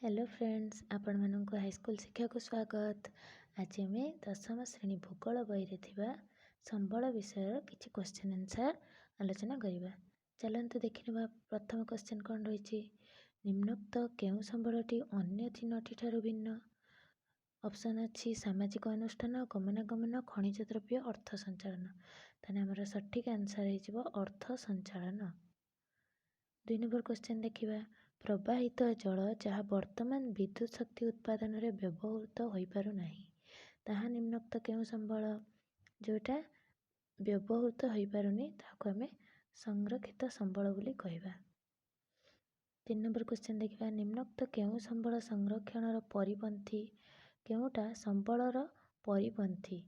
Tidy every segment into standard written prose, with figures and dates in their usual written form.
Hello friends, आपण मानक high school शिक्षा को स्वागत। आज आम 10th श्रेणी भूगोल बही रे संबल विषय किसी क्वेश्चन आंसर आलोचना करवा। चलते देखा प्रथम क्वेश्चन कौन रही। निम्नोक्त केउ संबलटी अन्य तीनोटी ठारू भिन्न। ऑप्शन अच्छी सामाजिक अनुष्ठान, गमनागमन, खनिज द्रव्य, अर्थ संचालन। ताने हमर सठिक आंसर हो अर्थ संचालन। 2 नंबर क्वेश्चन देखिबा। प्रवाहित जल जहाँ वर्तमान विद्युत शक्ति उत्पादन रे व्यवहृत होई पारु नाही ताहा निम्नोक्त केउ संबल। जोटा व्यवहृत होई पारुनी ताको हमें संरक्षित संबल बोली कहबा। 3 नंबर क्वेश्चन देखिबा। निम्नोक्त केउ संबल संरक्षणर परिपंथी। केउटा संबलर परिपंथी।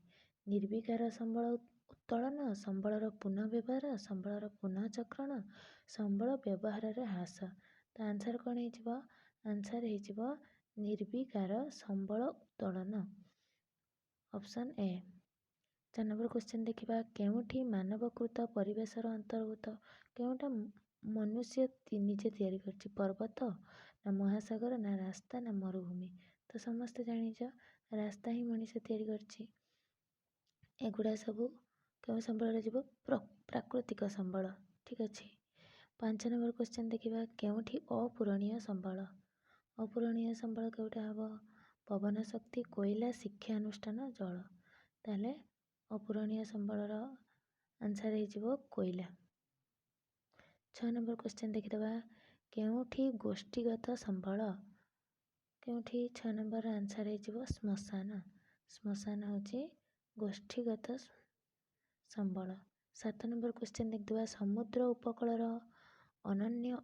निर्विकार संबल उत्तोलन, संबलर पुनः व्यवहार, संबलर पुनः चक्रण, संबल व्यवहार ह्रास। तो आंसर कौन हो? आंसर हो निर्विकार संबल उत्तोलन, ऑप्शन ए। 4 नंबर क्वेश्चन देखिबा। केउठी मानवकृत परिवेशर अंतर्भूत। केउटा मनुष्य निजे तैयारी करछि। पर्वत ना महासागर ना रास्ता ना मरुभूमि। तो समस्त जानिछ रास्ता ही मनुष्य तैयारी करछि। एगुड़ा सबू केउ संबल जीव प्राकृतिक संबल। ठीक अच्छे। 5 नंबर क्वेश्चन देखिबा। केउठी अपूरणीय संबल। अपूरणीय संबल केउटा हबो? पवन शक्ति, कोयला, शिक्षा अनुष्ठान, जल। ताले अपूरणीय संबलर आंसर हो कोयला। 6 नंबर क्वेश्चन देखिदबा। केउठी गोष्ठीगत संबल। केउठी 6 नंबर आंसर हो श्मशान। श्मशान होची गोष्ठीगत संबल। 7 नंबर क्वेश्चन देखिदबा। समुद्र उपकूलर अनन्य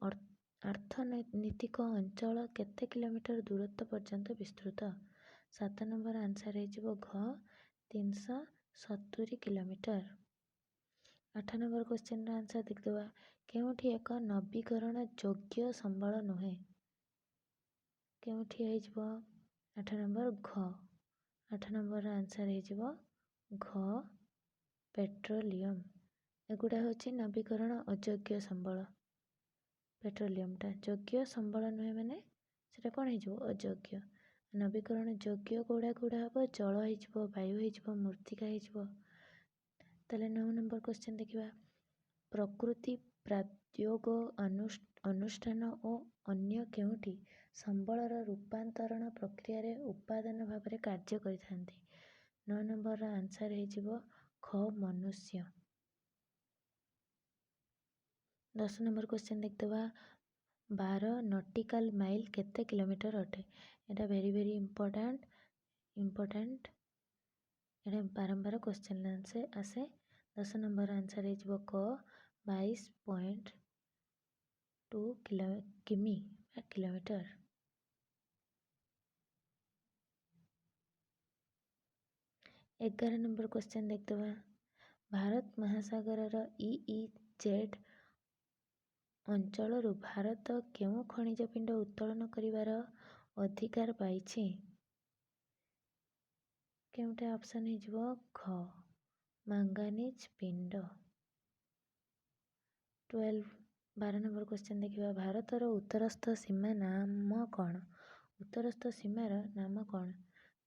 अर्थनैतिक अंचल केते किलोमीटर दूरत्व पर्यंत विस्तृत। 7 नंबर आंसर हो घ 370 किलोमीटर। 8 नंबर क्वेश्चन आंसर देखिदबा। केउठी एक नवीकरण योग्य संबल नुहे। केउठी हो 8 नंबर घ। 8 नंबर आंसर हो घ पेट्रोलियम। एगुड़ा होची नवीकरण अयोग्य संबल। पेट्रोलियमटा योग्य संबल नुहे माने सेटा कौन हो अयोग्य। नवीकरण योग्य कौड़ा कौड़ा हम जल हो, वायु हो, मृत्तिका हो। ताले 9 नंबर क्वेश्चन देखिबा। प्रकृति प्रायोग अनुष्ठान और अन्य केउठी संबलर रूपांतरण प्रक्रिया रे उपादान भाव में कार्य करिथांती। 9 नंबर आंसर हो ख मनुष्य। 10 नंबर क्वेश्चन देखिदबा। 12 नॉटिकल माइल केते किलोमीटर अटे। एटा वेरी वेरी इम्पोर्टेंट एटा बारंबार क्वेश्चन आंसर आसे। 10 नंबर आंसर हो क 22.2 किमी किलोमीटर। 11 नंबर क्वेश्चन देखिदबा। भारत महासागर EEZ अंचल भारत केउ खनिज पिंड उत्तोलन करिवार अधिकार पाइछि। केउटा ऑप्शन हो ख मांगानीज पिंड। 12 नंबर क्वेश्चन देखिबा। भारतर उत्तरस्थ सीमा नाम कौन। उत्तरस्थ सीमार नाम कौन।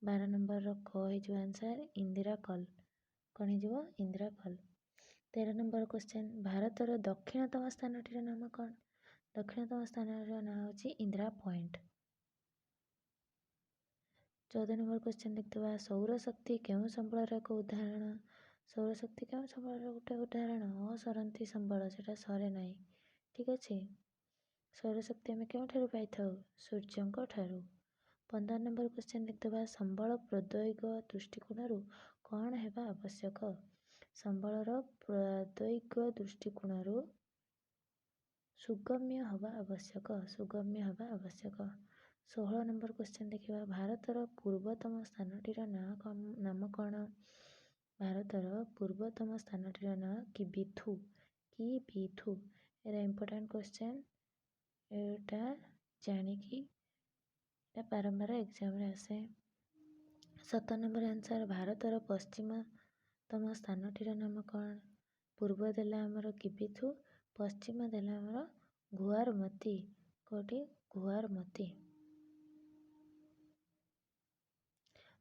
12 नंबर क हो आंसर इंदिरा कल। कौन हो इंदिरा कल। 13 नंबर क्वेश्चन। भारतर दक्षिणतम स्थानटीर नाम कौन। दक्षिणतम स्थानर नाम होची इंदिरा पॉइंट। 14 नंबर क्वेश्चन देखिदबा। सौरशक्ति केउ संबलर एक उदाहरण। सौरशक्ति केउ संबलर गोटे उदाहरण असरंती संबल, सेटा सरे नाही। ठीक अच्छे। सौरशक्ति आम केउठारु पाइथाउ सूर्यंक ठारु। 15 number question देखिदबा। संबल प्रद्योगिक दृष्टिकोणरू कौन हेबा आवश्यक। संबलर प्रद्योगिक दृष्टिकोणरू सुगम्य हवा आवश्यक। सुगम्य हवा आवश्यक। 16 नंबर क्वेश्चन देखिबा। भारतर पूर्वतम स्थानटीर नाम कौन। भारतर पूर्वतम स्थानटीर नाम Kibithu. Kibithu era important question. एटा जानिकी एटा बारंबार एग्जाम रे आसे। 17 नंबर आंसर। भारतर पश्चिमतम स्थानटीर नाम कौन। पूर्व देला हमर किबिथु, पश्चिम देला हमर गुआरमती। कोटी गुआरमती।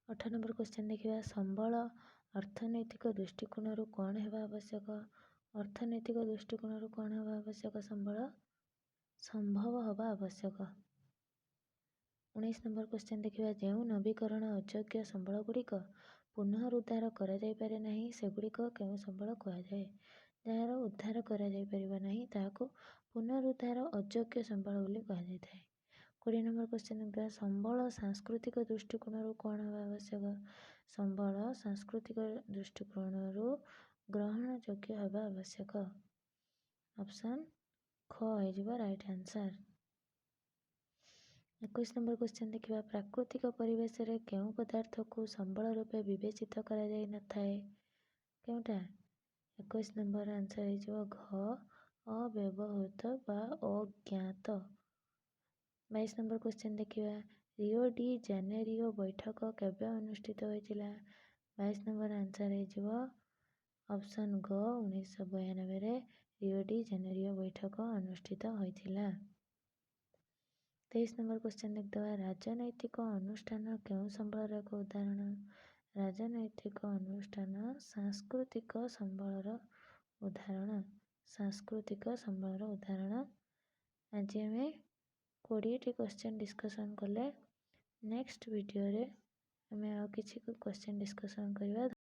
8 ନମ୍ବର କ୍ୱେଶ୍ଚନ୍ ଦେଖିବା ସମ୍ବଳ ଅର୍ଥନୈତିକ ଦୃଷ୍ଟିକୋଣରୁ କ'ଣ ହେବା ଆବଶ୍ୟକ? ଅର୍ଥନୈତିକ ଦୃଷ୍ଟିକୋଣରୁ କ'ଣ ହେବା ଆବଶ୍ୟକ? ସମ୍ବଳ ସମ୍ଭବ ହେବା ଆବଶ୍ୟକ। 19 ନମ୍ବର କ୍ୱେଶ୍ଚନ୍ ଦେଖିବା ଯେଉଁ ନବୀକରଣ ଅଯୋଗ୍ୟ ସମ୍ବଳ ଗୁଡ଼ିକ ପୁନରୁଦ୍ଧାର କରାଯାଇପାରେ ନାହିଁ ସେଗୁଡ଼ିକ କେଉଁ ସମ୍ବଳ କୁହାଯାଏ? ଯାହାର ଉଦ୍ଧାର କରାଯାଇପାରିବ ନାହିଁ ତାହାକୁ ପୁନରୁଦ୍ଧାର ଅଯୋଗ୍ୟ ସମ୍ବଳ ବୋଲି କୁହାଯାଇଥାଏ। 20 ନମ୍ବର କ୍ୱେଶ୍ଚନ୍ ଦେଖିବା ସମ୍ବଳ ସାଂସ୍କୃତିକ ଦୃଷ୍ଟିକୋଣରୁ କ'ଣ ହେବା ଆବଶ୍ୟକ? ସମ୍ବଳ ସାଂସ୍କୃତିକ ଦୃଷ୍ଟିକୋଣରୁ ଗ୍ରହଣଯୋଗ୍ୟ ହେବା ଆବଶ୍ୟକ। ଅପସନ୍ ଖ ହେଇଯିବ ରାଇଟ୍ ଆନ୍ସର୍। 21 ନମ୍ବର କ୍ୱେଶ୍ଚନ୍ ଦେଖିବା ପ୍ରାକୃତିକ ପରିବେଶରେ କେଉଁ ପଦାର୍ଥକୁ ସମ୍ବଳ ରୂପେ ବିବେଚିତ କରାଯାଇନଥାଏ? କେଉଁଟା? 21 ନମ୍ବର ଆନ୍ସର୍ ହେଇଯିବ ଘ ଅବ୍ୟବହୃତ ବା ଅଜ୍ଞାତ। 22 ନମ୍ବର କ୍ୱେଶ୍ଚନ୍ ଦେଖିବା ରିଓ ଡି ଜାନେରିଓ ବୈଠକ କେବେ ଅନୁଷ୍ଠିତ ହୋଇଥିଲା? 22 ନମ୍ବର ଆନ୍ସର୍ ହେଇଯିବ ଅପସନ୍ ଗ 1992ରେ ରିଓ ଡି ଜାନେରିଓ ବୈଠକ ଅନୁଷ୍ଠିତ ହୋଇଥିଲା। 23 ନମ୍ବର କ୍ୱେଶ୍ଚନ୍ ଦେଖିଦେବା ରାଜନୈତିକ ଅନୁଷ୍ଠାନ କେଉଁ ସମ୍ବଳର ଏକ ଉଦାହରଣ? ରାଜନୈତିକ ଅନୁଷ୍ଠାନ ସାଂସ୍କୃତିକ ସମ୍ବଳର ଉଦାହରଣ। ସାଂସ୍କୃତିକ ସମ୍ବଳର ଉଦାହରଣ। ଆଜି ଆମେ 20ଟି କ୍ୱେଶ୍ଚନ୍ ଡିସ୍କସନ୍ କଲେ। ନେକ୍ସଟ ଭିଡ଼ିଓରେ ଆମେ ଆଉ କିଛି କ୍ୱେଶ୍ଚନ୍ ଡିସ୍କସନ୍ କରିବା।